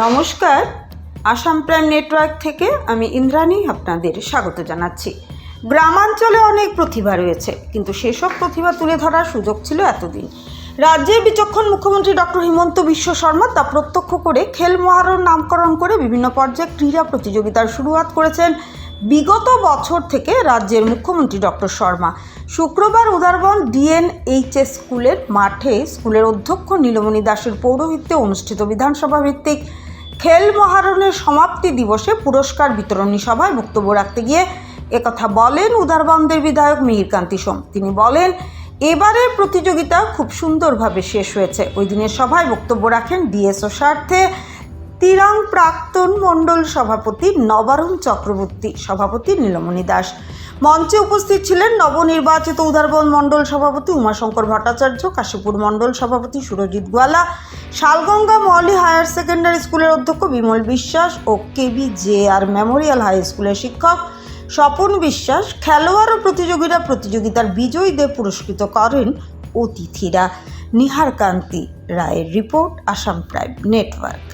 নমস্কার, Assam prime network থেকে আমি ইন্দ্রাণী আপনাদের স্বাগত জানাচ্ছি। গ্রামাঞ্চলে অনেক প্রতিভা রয়েছে, কিন্তু সেসব প্রতিভা তুলে ধরার সুযোগ ছিল এতদিন। রাজ্যের বিচক্ষণ মুখ্যমন্ত্রী ডক্টর হিমন্ত বিশ্ব শর্মা তা প্রত্যক্ষ করে খেল মহারণ নামকরণ করে বিভিন্ন পর্যায়ে ক্রীড়া প্রতিযোগিতার শুরুয়াত করেছেন বিগত বছর থেকে রাজ্যের মুখ্যমন্ত্রী ডক্টর শর্মা। শুক্রবার উদারবন ডিএনএইচএস স্কুলের মাঠে স্কুলের অধ্যক্ষ নীলমণি দাসের পৌরোহিত্যে অনুষ্ঠিত বিধানসভা ভিত্তিক খেল মহারণের সমাপ্তি দিবসে পুরস্কার বিতরণী সভায় বক্তব্য রাখতে গিয়ে একথা বলেন উদারবন্দের বিধায়ক মিহিরকান্তি সোম। তিনি বলেন, এবারের প্রতিযোগিতা খুব সুন্দরভাবে শেষ হয়েছে। ওই দিনের সভায় বক্তব্য রাখেন ডিএসও স্বার্থে তিরাং প্রাক্তন মণ্ডল সভাপতি নবারুণ চক্রবর্তী, সভাপতি নীলমণি দাস। মঞ্চে উপস্থিত ছিলেন নবনির্বাচিত উদারবন মণ্ডল সভাপতি উমাশঙ্কর ভট্টাচার্য, কাশীপুর মণ্ডল সভাপতি সুরজিৎ গোয়ালা, শালগঙ্গা মলি হায়ার সেকেন্ডারি স্কুলের অধ্যক্ষ বিমল বিশ্বাস ও KBJR মেমোরিয়াল হাই স্কুলের শিক্ষক স্বপন বিশ্বাস। খেলোয়াড় ও প্রতিযোগিতার বিজয়ীদের পুরস্কৃত করেন অতিথিরা। নিহারকান্তি রায়ের রিপোর্ট, আসাম প্রাইম নেটওয়ার্ক।